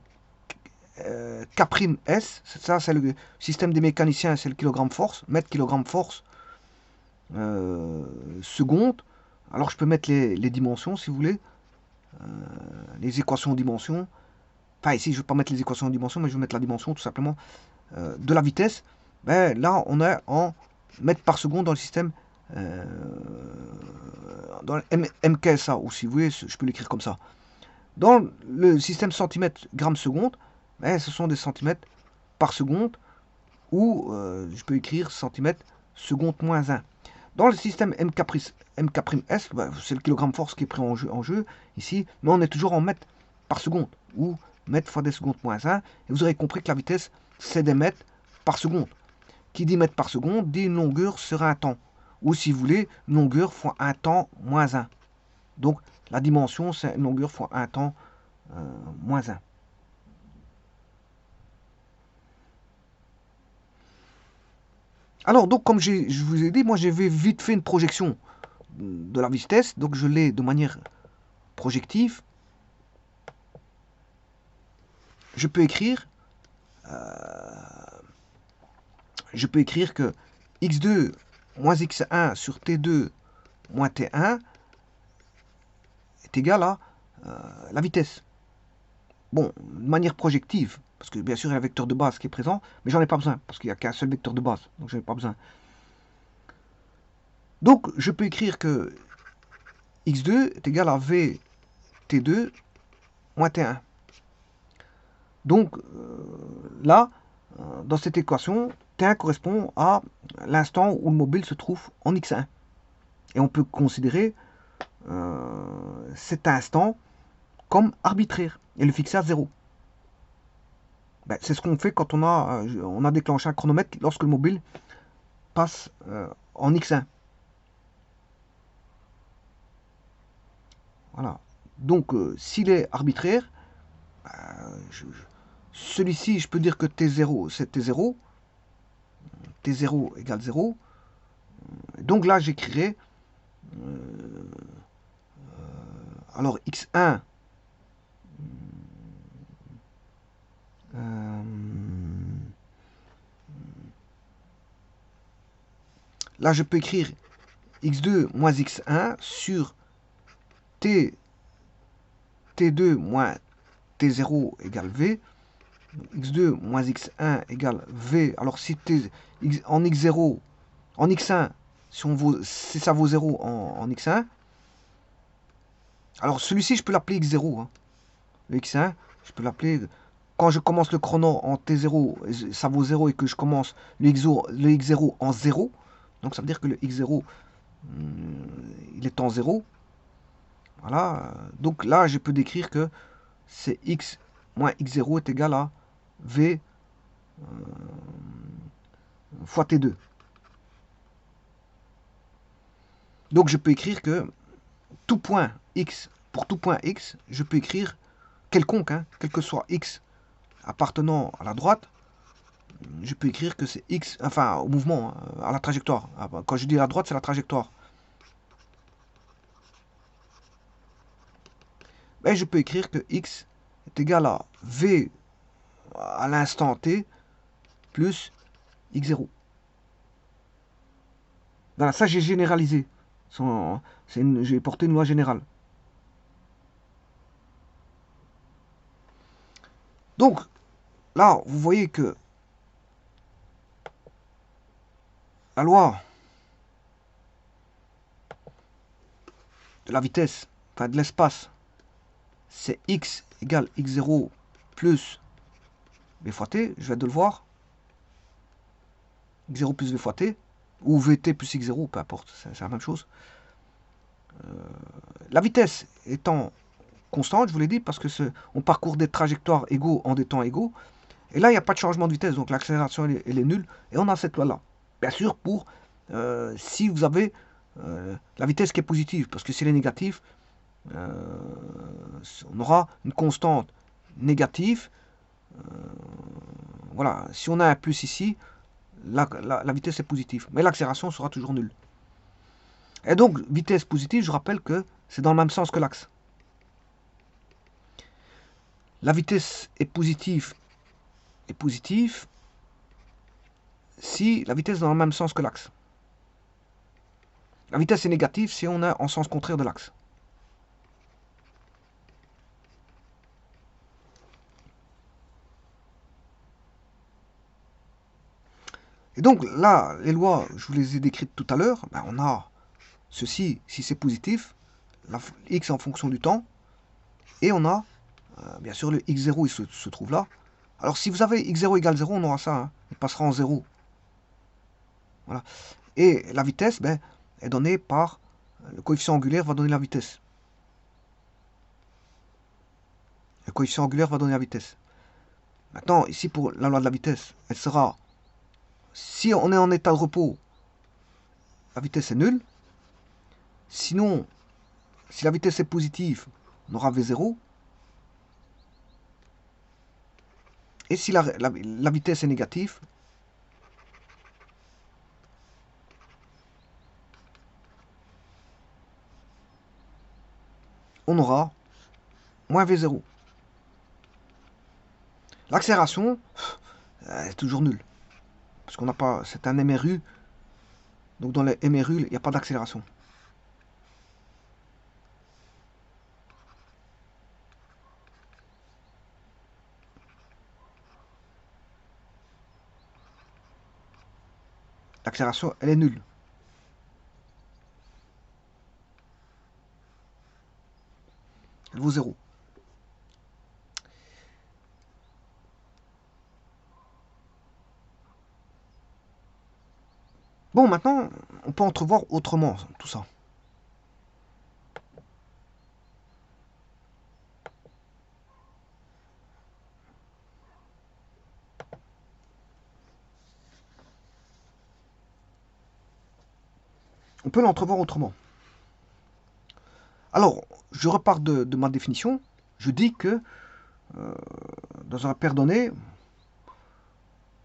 K'(S), ça c'est le système des mécaniciens, c'est le kilogramme force, mètre kilogramme force seconde. Alors je peux mettre les dimensions si vous voulez, les équations de dimension. Enfin ici je ne vais pas mettre les équations de dimension, mais je vais mettre la dimension tout simplement de la vitesse. Là on est en mètres par seconde dans le système dans le MKSA, ou si vous voulez je peux l'écrire comme ça. Dans le système centimètre gramme seconde, ce sont des centimètres par seconde, ou je peux écrire centimètres seconde moins 1. Dans le système MK'(S), c'est le kilogramme force qui est pris en jeu ici, mais on est toujours en mètres par seconde, ou mètres fois des secondes moins 1, et vous aurez compris que la vitesse, c'est des mètres par seconde. Qui dit mètres par seconde, dit une longueur sur un temps, ou si vous voulez, une longueur fois un temps moins 1. Donc, la dimension, c'est une longueur fois un temps moins 1. Alors, donc, comme je vous ai dit, moi, j'avais vite fait une projection de la vitesse. Donc, je l'ai de manière projective. Je peux écrire que x2 moins x1 sur t2 moins t1 est égal à la vitesse. Bon, de manière projective, parce que bien sûr il y a un vecteur de base qui est présent, mais j'en ai pas besoin, parce qu'il n'y a qu'un seul vecteur de base, donc j'en ai pas besoin. Donc je peux écrire que x2 est égal à v t2 moins t1. Donc là, dans cette équation, t1 correspond à l'instant où le mobile se trouve en x1. Et on peut considérer cet instant comme arbitraire et le fixer à 0. C'est ce qu'on fait quand on a déclenché un chronomètre lorsque le mobile passe en x1. Voilà. Donc, s'il est arbitraire, celui-ci, je peux dire que T0, c'est T0. T0 égale 0. Donc là, j'écrirai, alors x1, là, je peux écrire x2 moins x1 sur t2 moins t0 égale v. x2 moins x1 égale v. Alors si en x0, en x1, si ça vaut 0 en x1, alors celui-ci, je peux l'appeler x0. Hein. Le x1, je peux l'appeler... Quand je commence le chrono en t0, ça vaut 0 et que je commence le x0 en 0, donc ça veut dire que le x0, il est en 0. Voilà. Donc là, je peux décrire que c'est x moins x0 est égal à v fois t2. Donc je peux écrire que tout point x, pour tout point x, je peux écrire quelconque, hein, quel que soit x appartenant à la droite, je peux écrire que c'est x, enfin au mouvement, hein, à la trajectoire. Quand je dis la droite, c'est la trajectoire. Ben, je peux écrire que x est égal à v à l'instant t plus x0. Voilà, ça j'ai généralisé. J'ai porté une loi générale. Donc, là, vous voyez que la loi de la vitesse, enfin de l'espace, c'est x égale x0 plus v fois t, je viens de le voir. x0 plus v fois t, ou vt plus x0, peu importe, c'est la même chose. La vitesse étant constante, je vous l'ai dit, parce que on parcourt des trajectoires égaux en des temps égaux. Et là, il n'y a pas de changement de vitesse, donc l'accélération, elle est nulle. Et on a cette loi-là. Bien sûr, pour si vous avez la vitesse qui est positive, parce que si elle est négative, on aura une constante négative. Voilà, si on a un plus ici, la vitesse est positive. Mais l'accélération sera toujours nulle. Et donc, vitesse positive, je rappelle que c'est dans le même sens que l'axe. La vitesse est positive si la vitesse est dans le même sens que l'axe. La vitesse est négative si on est en sens contraire de l'axe. Et donc là, les lois, je vous les ai décrites tout à l'heure, ben on a ceci, si c'est positif, x en fonction du temps, et on a, bien sûr, le x0, il se trouve là. Alors si vous avez x0 égale 0, on aura ça, hein, il passera en 0. Voilà. Et la vitesse, ben, est donnée par, le coefficient angulaire va donner la vitesse. Le coefficient angulaire va donner la vitesse. Maintenant, ici, pour la loi de la vitesse, elle sera, si on est en état de repos, la vitesse est nulle. Sinon, si la vitesse est positive, on aura V0. Et si la vitesse est négative, on aura moins V0. L'accélération est toujours nulle. Parce qu'on n'a pas. C'est un MRU. Donc dans les MRU, il n'y a pas d'accélération. L'accélération, elle est nulle. Elle vaut 0. Bon, maintenant, on peut entrevoir autrement tout ça. on peut l'entrevoir autrement. Alors, je repars de ma définition. Je dis que dans un paire donné,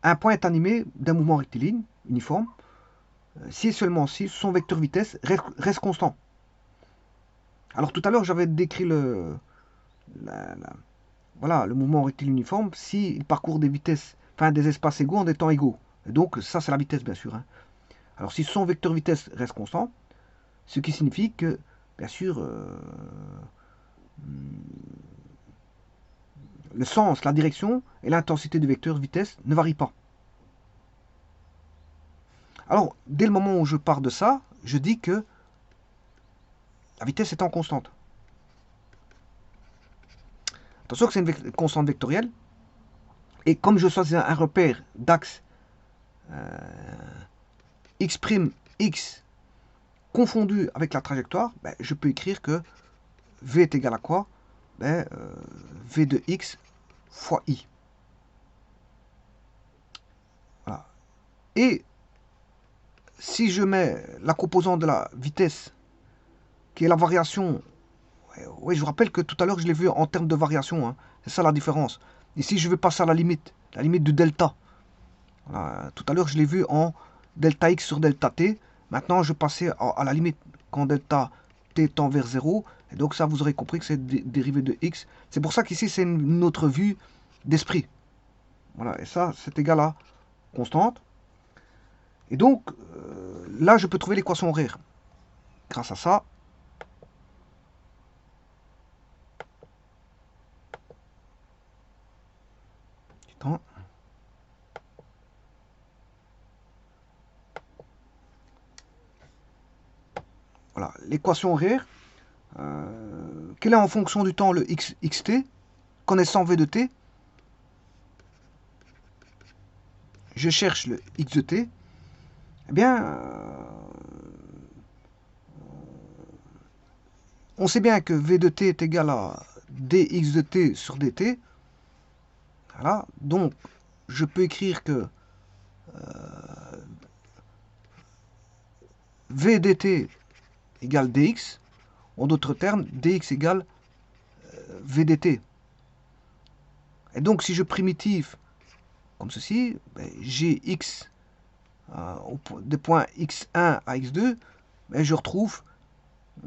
un point est animé d'un mouvement rectiligne uniforme si et seulement si son vecteur vitesse reste constant. Alors tout à l'heure, j'avais décrit voilà, le mouvement rectiligne uniforme s'il parcourt des vitesses, enfin des espaces égaux en des temps égaux. Et donc ça, c'est la vitesse, bien sûr. Hein. Alors si son vecteur vitesse reste constant, ce qui signifie que, bien sûr, le sens, la direction et l'intensité du vecteur vitesse ne varient pas. Alors, dès le moment où je pars de ça, je dis que la vitesse est en constante. Attention que c'est une constante vectorielle. Et comme je choisis un repère d'axe x' x confondu avec la trajectoire, ben, je peux écrire que v est égal à quoi? Ben, v de x fois i. Voilà. Et si je mets la composante de la vitesse, qui est la variation, oui, je vous rappelle que tout à l'heure je l'ai vu en termes de variation, hein, c'est ça la différence. Ici je vais passer à la limite du delta. Voilà. Tout à l'heure je l'ai vu en delta x sur delta t. Maintenant je passais à la limite quand delta t tend vers 0. Et donc ça vous aurez compris que c'est dérivé de x. C'est pour ça qu'ici c'est une autre vue d'esprit. Voilà, et ça c'est égal à constante. Et donc là je peux trouver l'équation horaire. Grâce à ça. Voilà, l'équation horaire, quelle est en fonction du temps le xt, connaissant v de t, je cherche le x de t, eh bien, on sait bien que v de t est égal à dx de t sur dt. Voilà, donc je peux écrire que v dt égale dx, en d'autres termes, dx égale v dt. Et donc si je primitive comme ceci, ben, j'ai x des points x1 à x2, ben, je retrouve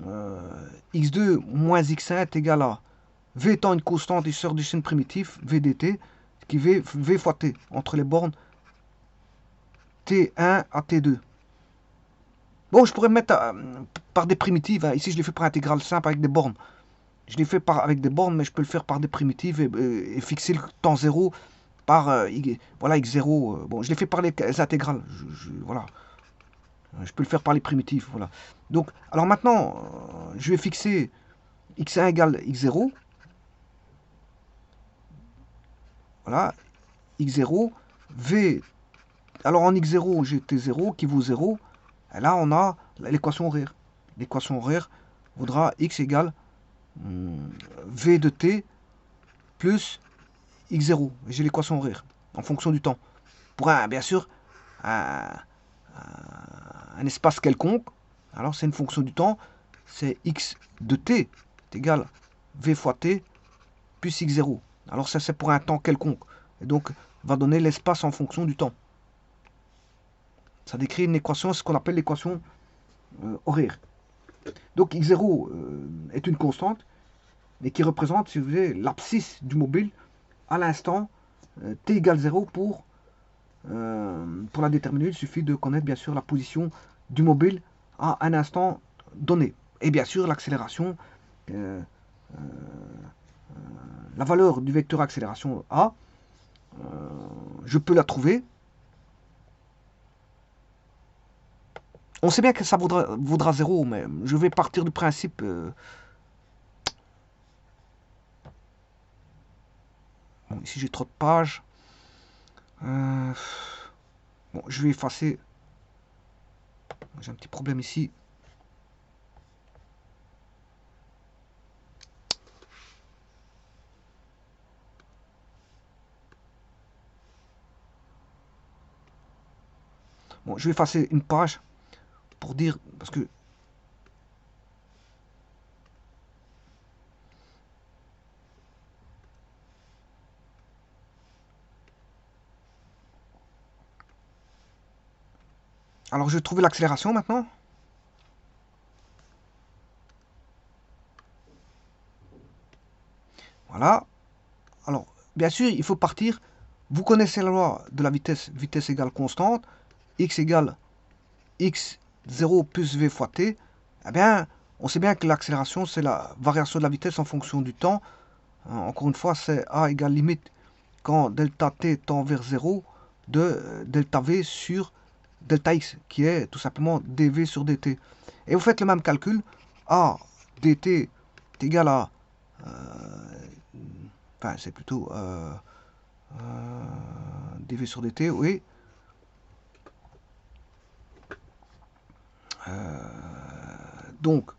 x2 moins x1 est égal à v étant une constante issues du chaîne primitif, v dt, qui est v fois t, entre les bornes t1 à t2. Bon, je pourrais mettre par des primitives, hein. Ici je l'ai fait par intégrale simple avec des bornes. Je l'ai fait avec des bornes, mais je peux le faire par des primitives et fixer le temps 0 par voilà, x0. Bon, je l'ai fait par les intégrales. Voilà. Je peux le faire par les primitives. Voilà. Donc, alors maintenant, je vais fixer x1 égale x0. Voilà. x0. V. Alors en x0, j'ai t0 qui vaut 0. Et là, on a l'équation horaire. L'équation horaire vaudra x égale v de t plus x0. J'ai l'équation horaire en fonction du temps. Pour bien sûr, un espace quelconque, alors c'est une fonction du temps, c'est x de t est égal v fois t plus x0. Alors ça c'est pour un temps quelconque. Et donc va donner l'espace en fonction du temps. Ça décrit une équation, ce qu'on appelle l'équation horaire. Donc x0 est une constante, mais qui représente, si vous voulez, l'abscisse du mobile à l'instant t égale 0 pour la déterminer. Il suffit de connaître bien sûr la position du mobile à un instant donné. Et bien sûr l'accélération, la valeur du vecteur accélération A, je peux la trouver. On sait bien que ça vaudra 0, mais je vais partir du principe... bon, ici j'ai trop de pages. Bon, je vais effacer. J'ai un petit problème ici. Bon, je vais effacer une page pour dire, parce que alors je vais trouver l'accélération maintenant. Voilà. Alors, bien sûr, il faut partir. Vous connaissez la loi de la vitesse. Vitesse égale constante. X égale x0 plus v fois t. Eh bien, on sait bien que l'accélération, c'est la variation de la vitesse en fonction du temps. Encore une fois, c'est a égale limite quand delta t tend vers 0 de delta v sur delta x, qui est tout simplement dv sur dt. Et vous faites le même calcul. A dt est égal à... enfin, c'est plutôt... dv sur dt, oui. Donc,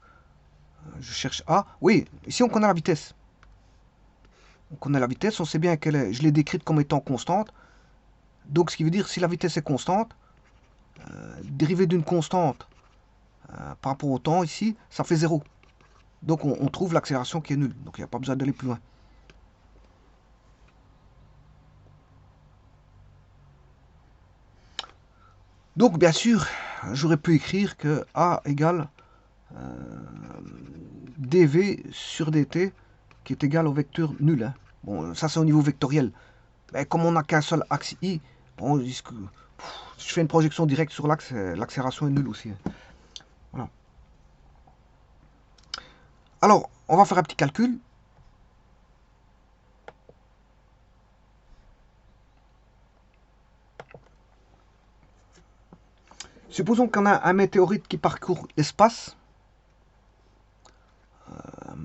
je cherche A. Oui, ici on connaît la vitesse. On connaît la vitesse, on sait bien qu'elle est... Je l'ai décrite comme étant constante. Donc, ce qui veut dire, si la vitesse est constante, dérivée d'une constante par rapport au temps, ici, ça fait 0. Donc, on trouve l'accélération qui est nulle. Donc, il n'y a pas besoin d'aller plus loin. Donc, bien sûr, j'aurais pu écrire que A égale dv sur dt, qui est égal au vecteur nul. Hein. Bon, ça, c'est au niveau vectoriel. Mais comme on n'a qu'un seul axe i, bon, si je fais une projection directe sur l'axe, l'accélération est nulle aussi. Hein. Voilà. Alors, on va faire un petit calcul. Supposons qu'on a un météorite qui parcourt l'espace.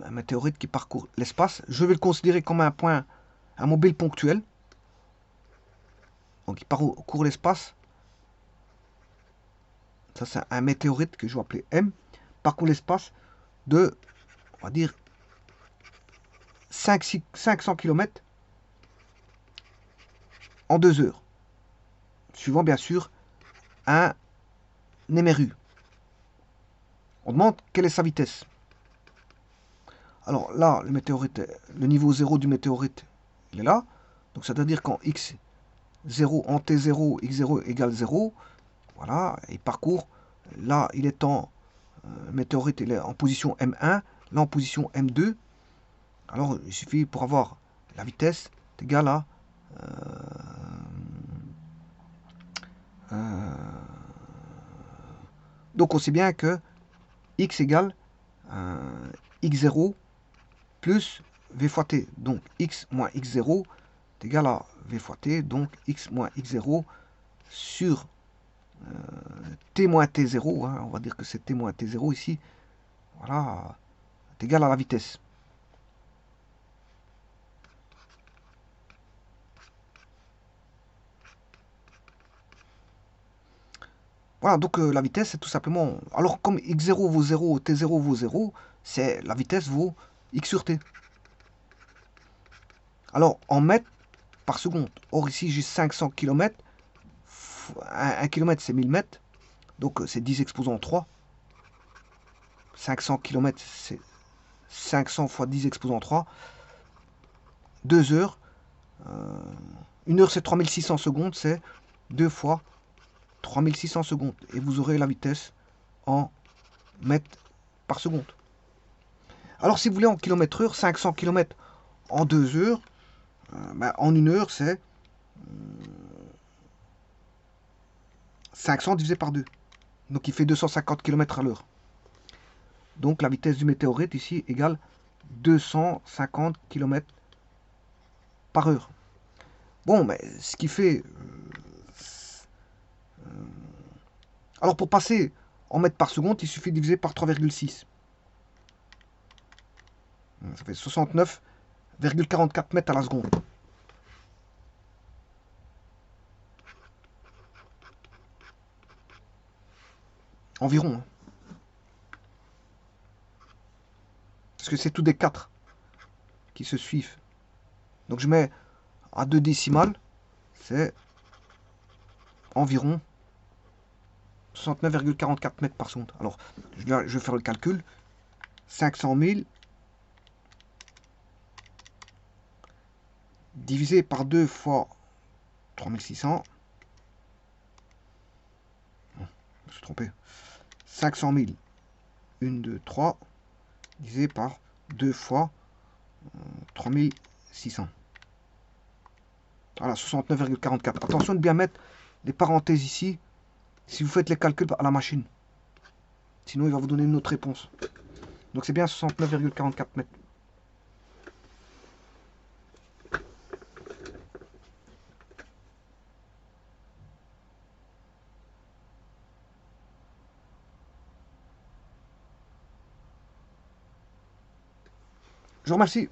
Un météorite qui parcourt l'espace. Je vais le considérer comme un point, un mobile ponctuel. Donc, il parcourt l'espace. Ça, c'est un météorite que je vais appeler M. Parcourt l'espace de, on va dire, 500 km en 2 heures. Suivant, bien sûr, un émeru. On demande quelle est sa vitesse. Alors là, le météorite, le niveau 0 du météorite, il est là. Donc ça veut dire qu'en x0, en t0, x0 égale 0, voilà, il parcourt, là il est en, météorite, il est en position M1, là en position M2. Alors il suffit pour avoir la vitesse est égale à donc on sait bien que x égale x0 plus v fois t. Donc x moins x0 est égal à v fois t. Donc x moins x0 sur t moins t0. Hein, on va dire que c'est t moins t0 ici. Voilà, est égal à la vitesse. Voilà, donc la vitesse, c'est tout simplement... Alors, comme x0 vaut 0, t0 vaut 0, c'est la vitesse vaut x sur t. Alors, en mètres par seconde. Or, ici, j'ai 500 km. 1 km, c'est 1000 mètres. Donc, c'est 10 exposant 3. 500 km, c'est 500 fois 10 exposant 3. 2 heures. 1 heure, c'est 3600 secondes. C'est 2 fois 3600 secondes. Et vous aurez la vitesse en mètres par seconde. Alors, si vous voulez en kilomètres heure, 500 km en 2 heures, ben, en 1 heure, c'est 500 divisé par 2. Donc, il fait 250 km à l'heure. Donc, la vitesse du météorite ici égale 250 km par heure. Bon, mais ce qui fait... alors, pour passer en mètres par seconde, il suffit de diviser par 3,6. Ça fait 69,44 mètres à la seconde. Environ. Hein. Parce que c'est tous des 4 qui se suivent. Donc je mets à 2 décimales, c'est environ 69,44 mètres par seconde. Alors, je vais faire le calcul. 500 000 divisé par 2 fois 3600. Je me suis trompé. 500 000, 1, 2, 3, divisé par 2 fois 3600. Voilà, 69,44. Attention de bien mettre les parenthèses ici, si vous faites les calculs à la machine. Sinon, il va vous donner une autre réponse. Donc c'est bien 69,44 mètres. Je vous remercie.